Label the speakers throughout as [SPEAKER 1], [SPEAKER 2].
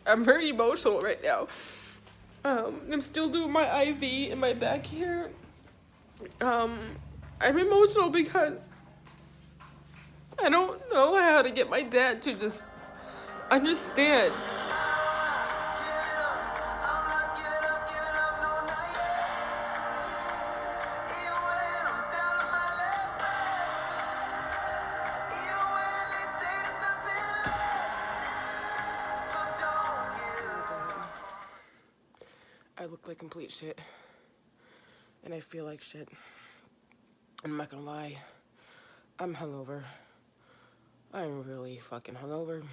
[SPEAKER 1] I'm very emotional right now. I'm still doing my IV in my back here. I'm emotional because I don't know how to get my dad to just understand. I look like complete shit, and I feel like shit. I'm not gonna lie, I'm hungover. I'm really fucking hungover.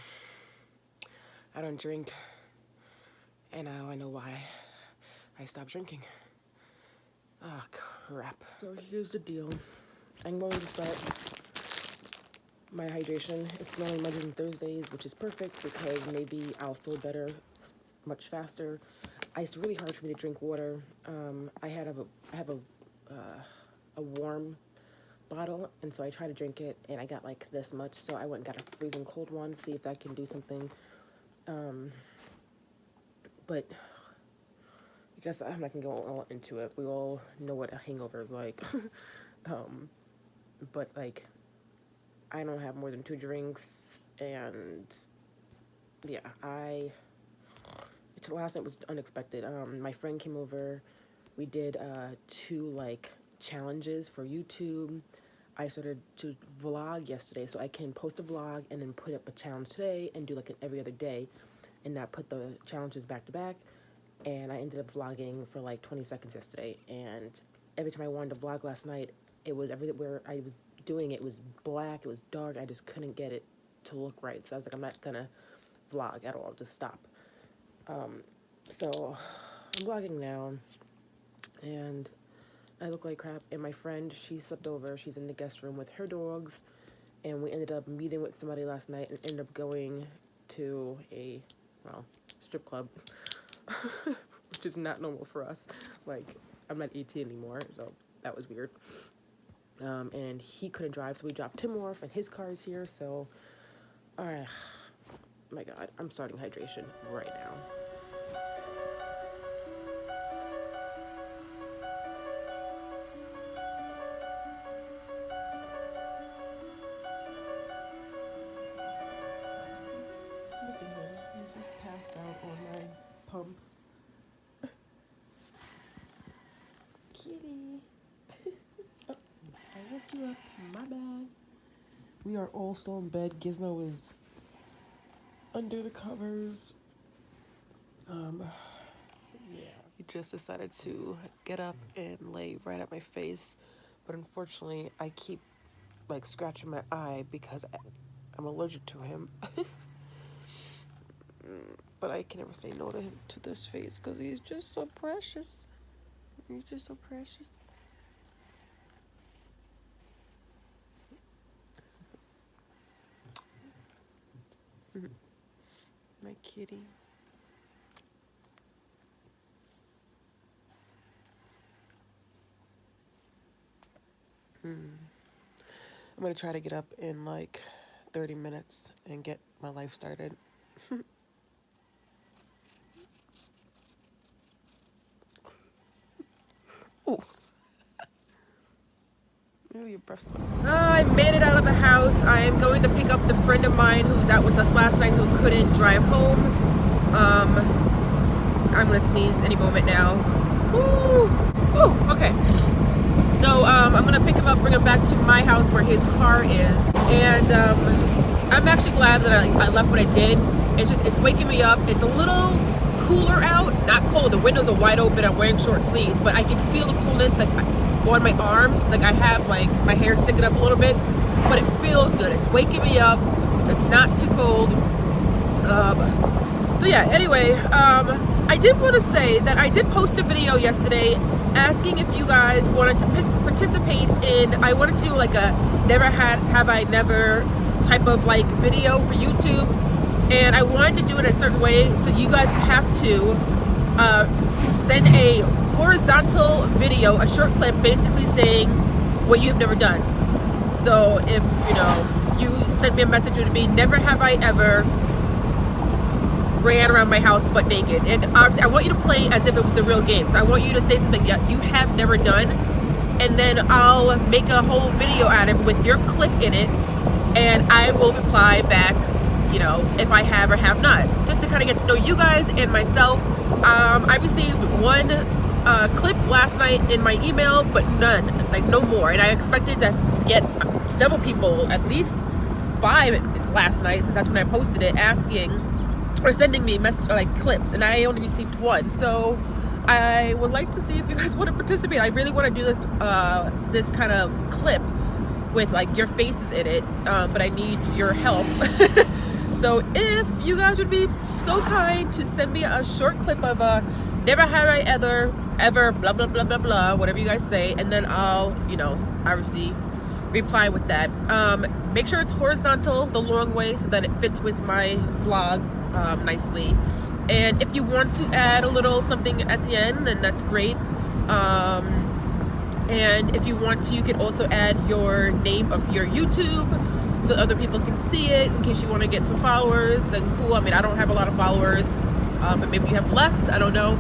[SPEAKER 1] I don't drink, and now I know why I stopped drinking. Ah, crap. So here's the deal. I'm going to start my hydration. It's normally Mondays and Thursdays, which is perfect because maybe I'll feel better much faster. It's really hard for me to drink water. I have a warm bottle, and so I try to drink it, and I got like this much, so I went and got a freezing cold one, see if that can do something. But I guess I'm not gonna go all into it. We all know what a hangover is like. But like, I don't have more than 2 drinks, and yeah, last night was unexpected. My friend came over. We did 2 like challenges for YouTube. I started to vlog yesterday, so I can post a vlog and then put up a challenge today and do like an every other day, and not put the challenges back to back. And I ended up vlogging for like 20 seconds yesterday, and every time I wanted to vlog last night, it was everywhere I was doing it was black, it was dark, I just couldn't get it to look right. So I was like, I'm not gonna vlog at all, I'll just stop. So I'm vlogging now, and I look like crap, and my friend, she slept over, she's in the guest room with her dogs, and we ended up meeting with somebody last night and ended up going to a, well, strip club, which is not normal for us. Like, I'm not 18 anymore, so that was weird. And he couldn't drive, so we dropped him off, and his car is here, so, alright, my God, I'm starting hydration right now. We are all still in bed. Gizmo is under the covers. Yeah. He just decided to get up and lay right at my face, but unfortunately I keep like scratching my eye because I'm allergic to him. But I can never say no to him, to this face, because he's just so precious. He's just so precious. My kitty. I'm gonna try to get up in like 30 minutes and get my life started. Ooh. I made it out of the house. I am going to pick up the friend of mine who was out with us last night who couldn't drive home. I'm gonna sneeze any moment now. Ooh. Ooh, okay. So I'm gonna pick him up, bring him back to my house where his car is, and I'm actually glad that I left what I did. It's waking me up. It's a little cooler out, not cold. The windows are wide open. I'm wearing short sleeves, but I can feel the coolness like on my arms. Like I have like my hair sticking up a little bit, but it feels good. It's waking me up. It's not too cold. So yeah. Anyway, I did want to say that I did post a video yesterday asking if you guys wanted to participate in. I wanted to do like a never have I never type of like video for YouTube, and I wanted to do it a certain way so you guys have to send a horizontal video, a short clip basically saying what you've never done. So if you send me a message, it would be never have I ever ran around my house butt naked. And obviously I want you to play as if it was the real game. So I want you to say something that you have never done, and then I'll make a whole video out of it with your clip in it, and I will reply back, you know, if I have or have not, just to kind of get to know you guys and myself. I received one clip last night in my email, but none, like no more. And I expected to get several people, at least 5 last night, since that's when I posted it, asking or sending me like clips, and I only received one. So I would like to see if you guys want to participate. I really want to do this this kind of clip with like your faces in it, but I need your help. So if you guys would be so kind to send me a short clip of never have I ever blah blah blah blah blah, whatever you guys say, and then I'll, you know, obviously reply with that. Make sure it's horizontal the long way so that it fits with my vlog nicely. And if you want to add a little something at the end, then that's great. And if you want to, you can also add your name of your YouTube so other people can see it, in case you want to get some followers. Then cool. I mean, I don't have a lot of followers, but maybe you have less, I don't know.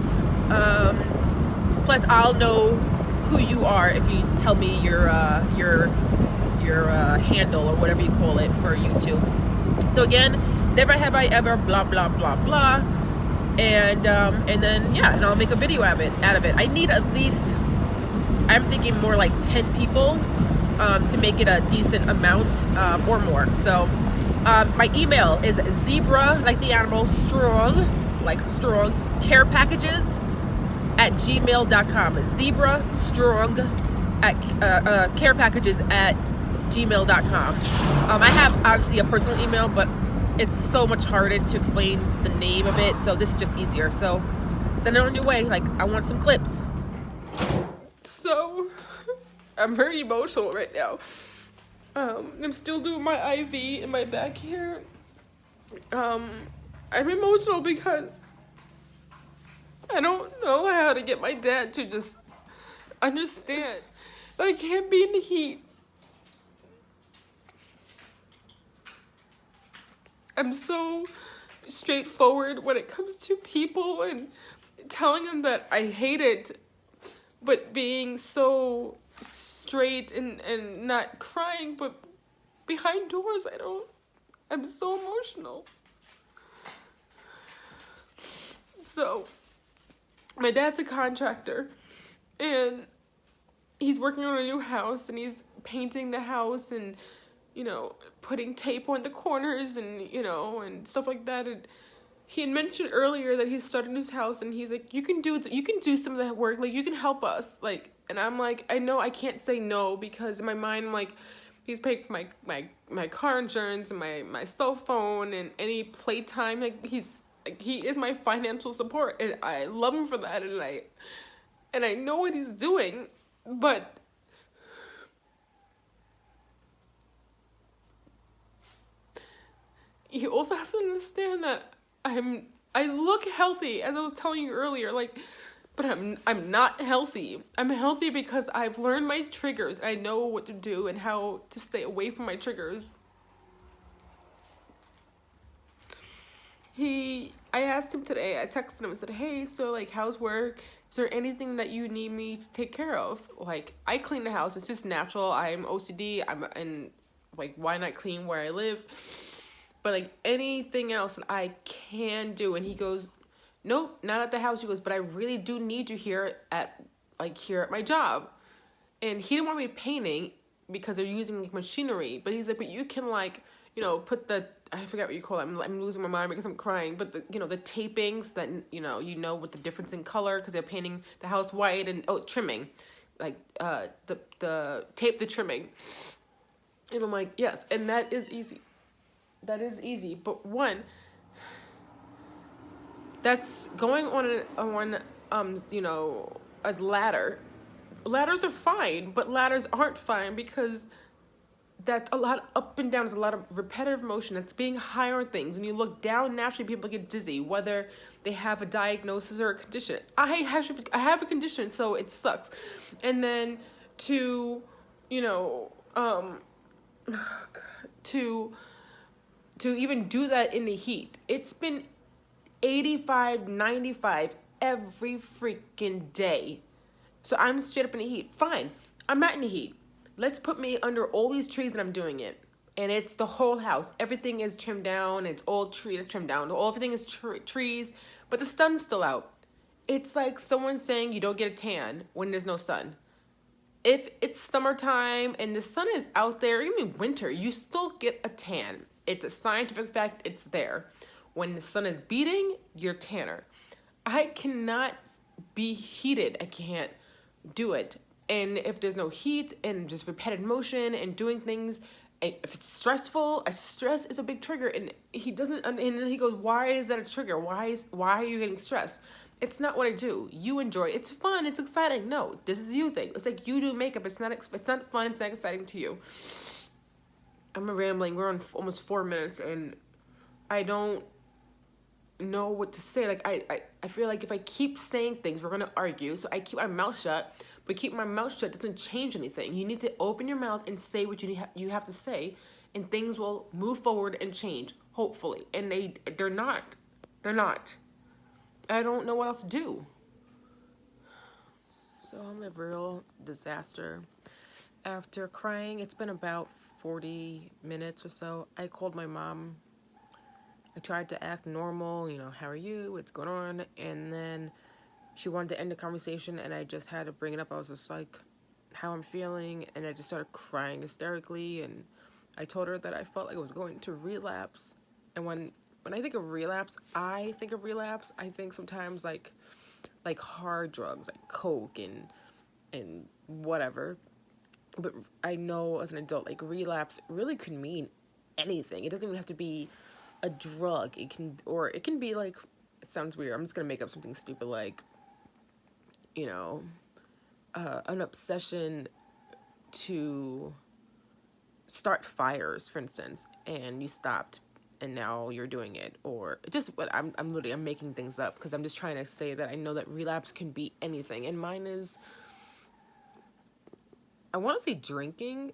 [SPEAKER 1] Plus I'll know who you are if you tell me your handle or whatever you call it for YouTube. So again, never have I ever blah blah blah blah, and then yeah, and I'll make a video out of it. I need at least, I'm thinking more like 10 people to make it a decent amount, or more. So my email is zebra, like the animal, strong, like strong, care packages @gmail.com. Zebra strong at care packages @gmail.com. I have obviously a personal email, but it's so much harder to explain the name of it, so this is just easier. So send it on your way. Like, I want some clips. So I'm very emotional right now. I'm still doing my IV in my back here. I'm emotional because I don't know how to get my dad to just understand that I can't be in the heat. I'm so straightforward when it comes to people and telling them that I hate it, but being so straight and not crying, but behind doors I'm so emotional. So my dad's a contractor, and he's working on a new house, and he's painting the house and, you know, putting tape on the corners and, you know, and stuff like that. And he had mentioned earlier that he's starting his house, and he's like, you can do some of that work, like, you can help us, like. And I'm like, I know I can't say no, because in my mind I'm like, he's paying for my car insurance and my cell phone and any playtime. Like, he is my financial support, and I love him for that, and I know what he's doing, but he also has to understand that I look healthy, as I was telling you earlier, like, but I'm not healthy. I'm healthy because I've learned my triggers. I know what to do and how to stay away from my triggers. I asked him today, I texted him and said, hey, so like, how's work? Is there anything that you need me to take care of? Like, I clean the house. It's just natural. I'm OCD. And like, why not clean where I live? But like, anything else that I can do. And he goes, nope, not at the house. He goes, but I really do need you here at my job. And he didn't want me painting because they're using like machinery. But he's like, but you can like, you know, put the, I forgot what you call it. I'm losing my mind because I'm crying. But the, you know, the taping so that, you know what the difference in color, because they're painting the house white, and trimming, like the tape, the trimming. And I'm like, yes, and that is easy. That is easy. But one, that's going on you know, a ladder. Ladders are fine, but ladders aren't fine because that's a lot up and down. There's a lot of repetitive motion. That's being high on things. When you look down, naturally people get dizzy, whether they have a diagnosis or a condition. I have a condition, so it sucks. And then to, you know, to even do that in the heat. It's been 85, 95 every freaking day. So I'm straight up in the heat. Fine. I'm not in the heat. Let's put me under all these trees and I'm doing it. And it's the whole house. Everything is trimmed down. It's all trimmed down. Everything is trees, but the sun's still out. It's like someone saying you don't get a tan when there's no sun. If it's summertime and the sun is out there, even winter, you still get a tan. It's a scientific fact. It's there. When the sun is beating, you're tanner. I cannot be heated. I can't do it. And if there's no heat and just repetitive motion and doing things, if it's stressful, stress is a big trigger. And he doesn't, and then he goes, why is that a trigger? Why are you getting stressed? It's not what I do. You enjoy it. It's fun. It's exciting. No, this is you thing. It's like you do makeup. It's not fun. It's not exciting to you. I'm rambling. We're on almost 4 minutes and I don't know what to say. Like I feel like if I keep saying things, we're going to argue. So I keep my mouth shut, but keep my mouth shut doesn't change anything. You need to open your mouth and say what you have to say, and things will move forward and change, hopefully. And they're not. They're not. I don't know what else to do. So I'm a real disaster. After crying, it's been about 40 minutes or so. I called my mom. I tried to act normal, how are you? What's going on? And then she wanted to end the conversation and I just had to bring it up. I was just like, how I'm feeling. And I just started crying hysterically. And I told her that I felt like I was going to relapse. And when I think of relapse, I think sometimes like hard drugs, like coke and whatever. But I know as an adult, like relapse really could mean anything. It doesn't even have to be a drug. It can be like, it sounds weird. I'm just gonna make up something stupid like, an obsession to start fires, for instance, and you stopped and now you're doing it, or just what I'm making things up because I'm just trying to say that I know that relapse can be anything, and mine is, I want to say drinking,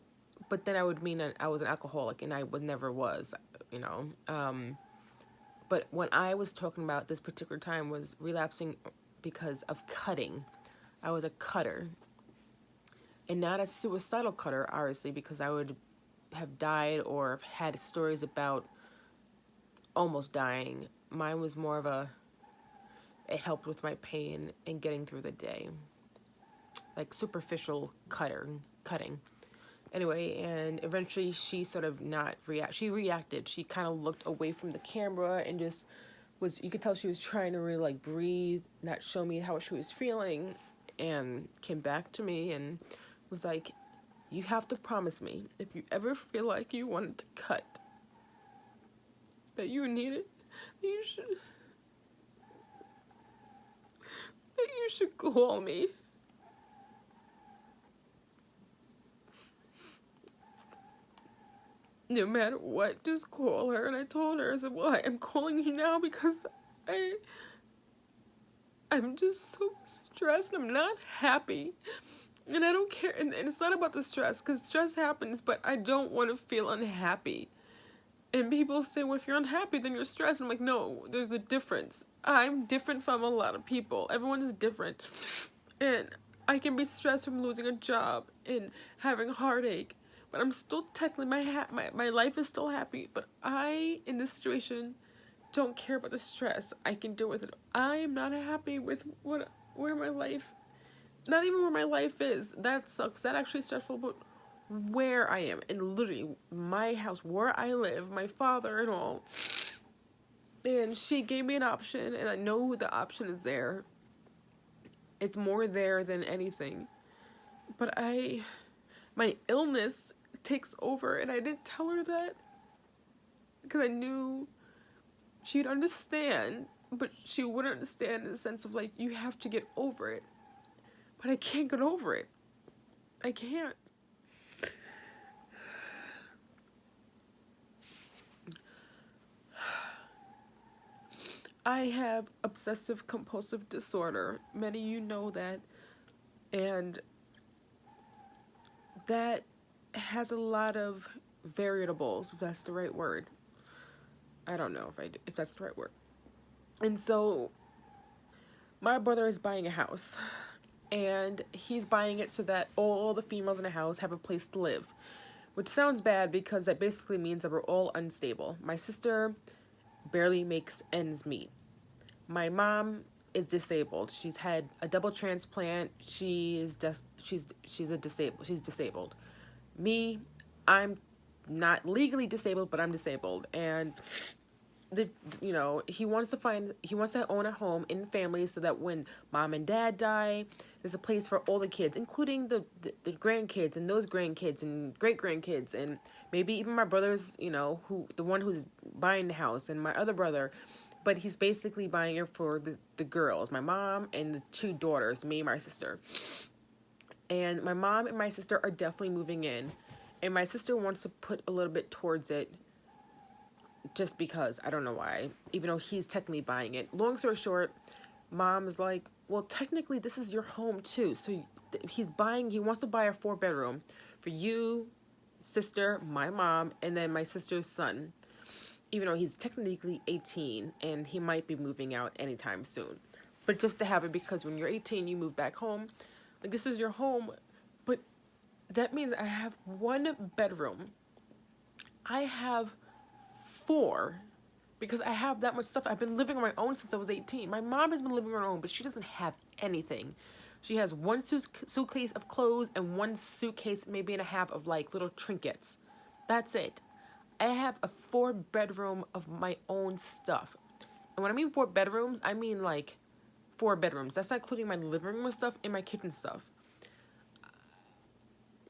[SPEAKER 1] but then I would mean that I was an alcoholic, and I never was, but when I was talking about this particular time was relapsing because of cutting. I was a cutter, and not a suicidal cutter, obviously, because I would have died or had stories about almost dying. Mine was more of it helped with my pain and getting through the day. Like superficial cutting. Anyway, and eventually she sort of she reacted. She kind of looked away from the camera and just you could tell she was trying to really like breathe, not show me how she was feeling, and came back to me and was like, you have to promise me if you ever feel like you wanted to cut, that you need it, you should call me. No matter what, just call her. And I told her, I said, well, I'm calling you now because I'm just so stressed and I'm not happy. And I don't care. And it's not about the stress, because stress happens, but I don't want to feel unhappy. And people say, well, if you're unhappy, then you're stressed. I'm like, no, there's a difference. I'm different from a lot of people. Everyone is different. And I can be stressed from losing a job and having heartache, but I'm still technically, my life is still happy. But I, in this situation, don't care about the stress. I can deal with it. I am not happy with where my life, not even where my life is. That sucks. That actually is stressful, but where I am, and literally my house, where I live, my father and all. And she gave me an option, and I know the option is there. It's more there than anything. But my illness takes over, and I didn't tell her that because I knew she'd understand, but she wouldn't understand in the sense of like, you have to get over it. But I can't get over it. I can't. I have Obsessive-Compulsive-Disorder. Many of you know that. And that has a lot of variables, if that's the right word. I don't know if that's the right word. And so my brother is buying a house, and he's buying it so that all the females in the house have a place to live, which sounds bad because that basically means that we're all unstable. My sister barely makes ends meet. My mom is disabled. She's had a double transplant. She's disabled. Me, I'm not legally disabled, but I'm disabled. And he wants to own a home in family so that when mom and dad die, there's a place for all the kids, including the grandkids and those grandkids and great grandkids, and maybe even my brother's, the one who's buying the house, and my other brother. But he's basically buying it for the girls, my mom and the two daughters, me and my sister. And my mom and my sister are definitely moving in, and my sister wants to put a little bit towards it just because. I don't know why, even though he's technically buying it. Long story short, mom is like, well, technically this is your home too. So he wants to buy a 4-bedroom for you, sister, my mom, and then my sister's son, even though he's technically 18 and he might be moving out anytime soon. But just to have it, because when you're 18, you move back home. Like, this is your home. But that means I have 1 bedroom. I have 4 because I have that much stuff. I've been living on my own since I was 18. My mom has been living on her own, but she doesn't have anything. She has 1 suitcase of clothes and 1 suitcase, maybe and a half, of like little trinkets. That's it. I have a 4-bedroom of my own stuff. And when I mean 4 bedrooms, I mean like 4 bedrooms. That's not including my living room stuff and my kitchen stuff.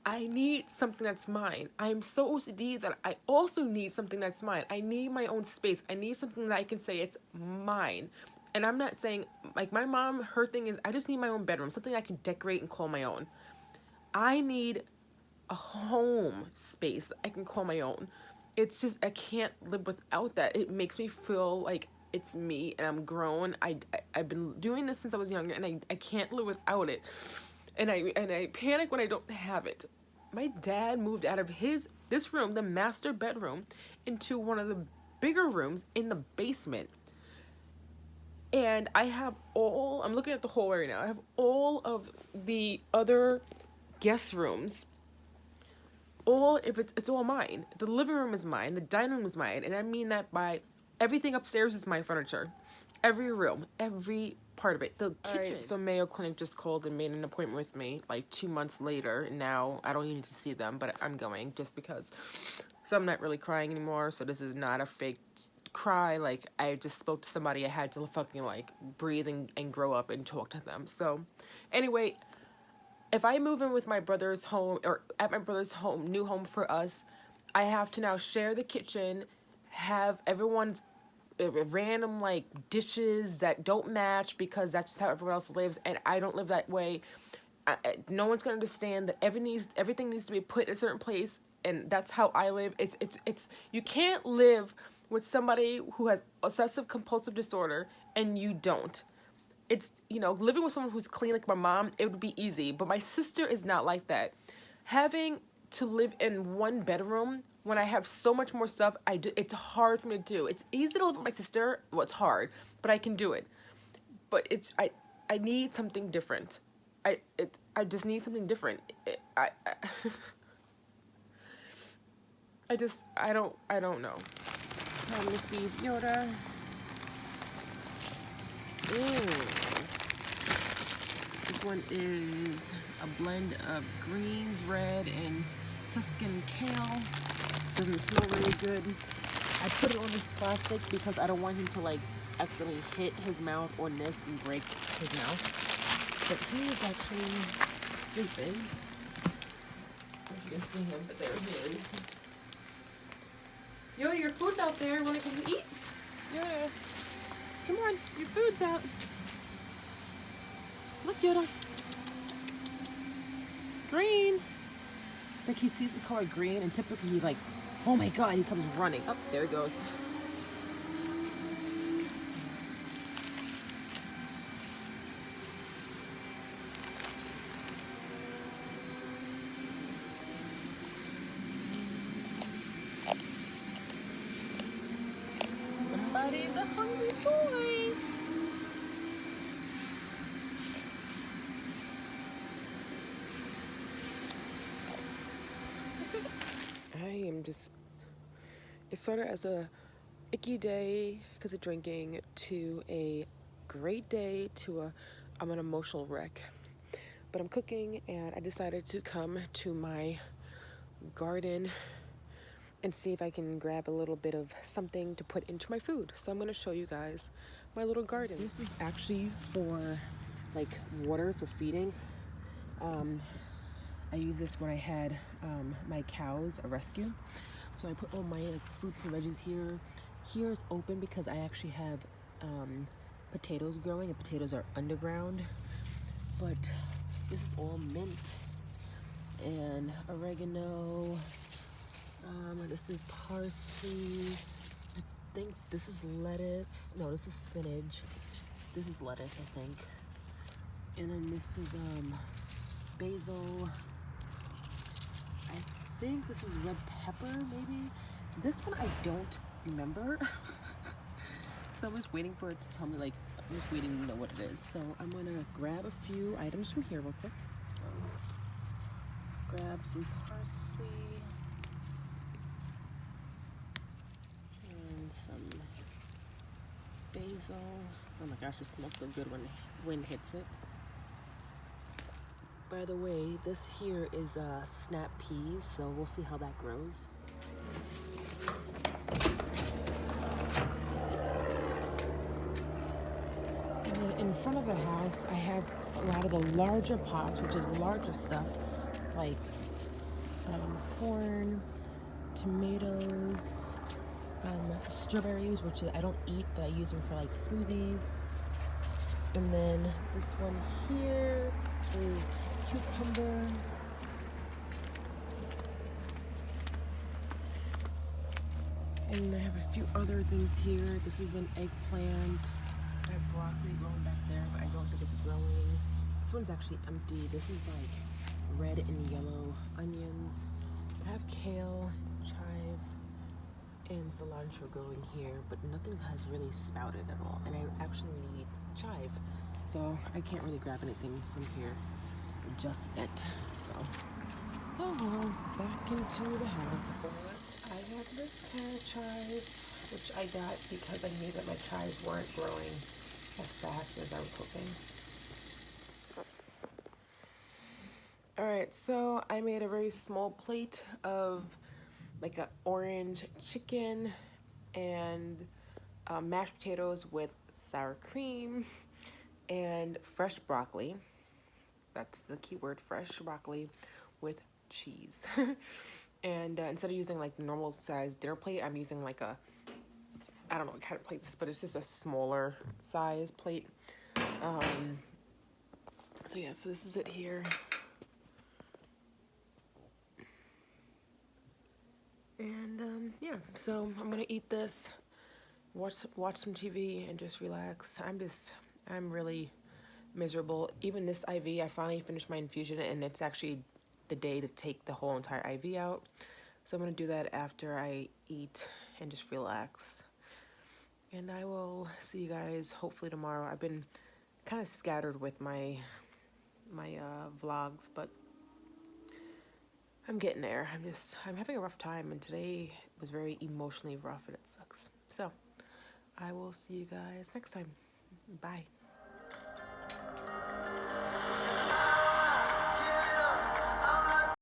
[SPEAKER 1] I need something that's mine. I'm so OCD that I also need something that's mine. I need my own space. I need something that I can say it's mine. And I'm not saying, like my mom, her thing is, I just need my own bedroom, something I can decorate and call my own. I need a home space I can call my own. It's just, I can't live without that. It makes me feel like it's me and I'm grown. I've been doing this since I was younger, and I can't live without it. And I panic when I don't have it. My dad moved out of this room, the master bedroom, into one of the bigger rooms in the basement. And I'm looking at the hall right now. I have all of the other guest rooms. It's all mine. The living room is mine. The dining room is mine. And I mean that by everything upstairs is my furniture. Every room, every part of it. The kitchen. Right, so Mayo Clinic just called and made an appointment with me like 2 months later. And now I don't even need to see them, but I'm going just because. So I'm not really crying anymore. So this is not a fake cry. Like, I just spoke to somebody. I had to fucking like breathe and grow up and talk to them. So anyway, if I move in with my brother's home, or at my brother's home, new home for us, I have to now share the kitchen, have everyone's random like dishes that don't match because that's just how everyone else lives, and I don't live that way. No one's gonna understand that everything needs to be put in a certain place, and that's how I live. It's you can't live with somebody who has Obsessive-Compulsive-Disorder and you don't. It's, living with someone who's clean like my mom, it would be easy. But my sister is not like that. Having to live in 1 bedroom when I have so much more stuff, it's hard for me to do. It's easy to live with my sister. Well, it's hard, but I can do it. But I need something different. I just need something different. I don't know. So I'm gonna feed Yoda. This one is a blend of greens, red, and Tuscan kale. Doesn't smell really good. I put it on this plastic because I don't want him to like accidentally hit his mouth on this and break his mouth. But he is actually sleeping. I don't know if you can see him, but there he is. Yoda, your food's out there. Wanna come eat? Yoda. Come on, your food's out. Look, Yoda. Green. It's like he sees the color green, and typically he like, oh my god, he comes running. Oh, there he goes. Somebody's a hungry boy. today it started as a icky day because of drinking to a great day to I'm an emotional wreck. But I'm cooking and I decided to come to my garden and see if I can grab a little bit of something to put into my food. So I'm gonna show you guys my little garden. This is actually for like water for feeding. I used this when I had my cows, a rescue. So I put all my like fruits and veggies here. Here it's open because I actually have potatoes growing, and potatoes are underground. But this is all mint and oregano. This is parsley. I think this is lettuce. No, this is spinach. This is lettuce, I think. And then this is basil. I think this is red pepper, maybe. This one I don't remember. So I'm just waiting for it to tell me, like, I'm just waiting to know what it is. So I'm gonna grab a few items from here real quick. So let's grab some parsley and some basil. Oh my gosh, it smells so good when wind hits it. By the way, this here is snap peas, so we'll see how that grows. And then in front of the house, I have a lot of the larger pots, which is larger stuff, like corn, tomatoes, strawberries, which I don't eat, but I use them for like smoothies. And then this one here is cucumber. And I have a few other things here. This is an eggplant. I have broccoli growing back there, but I don't think it's growing. This one's actually empty. This is like red and yellow onions. I have kale, chive, and cilantro growing here, but nothing has really sprouted at all. And I actually need chive, so I can't really grab anything from here just yet. So, oh well, back into the house. But I have this kind of chive, which I got because I knew that my chives weren't growing as fast as I was hoping. Alright, so I made a very small plate of like a orange chicken and mashed potatoes with sour cream and fresh broccoli. That's the key word, fresh broccoli with cheese. And instead of using like the normal size dinner plate, I'm using like a, I don't know what kind of plate this is, but it's just a smaller size plate. So yeah, so this is it here. And yeah, so I'm gonna eat this, watch some TV, and just relax. I'm really miserable. Even this IV, I finally finished my infusion, and it's actually the day to take the whole entire IV out. So I'm gonna do that after I eat and just relax. And I will see you guys hopefully tomorrow. I've been kind of scattered with my vlogs, but I'm getting there. I'm having a rough time, and today was very emotionally rough, and it sucks. So I will see you guys next time. Bye.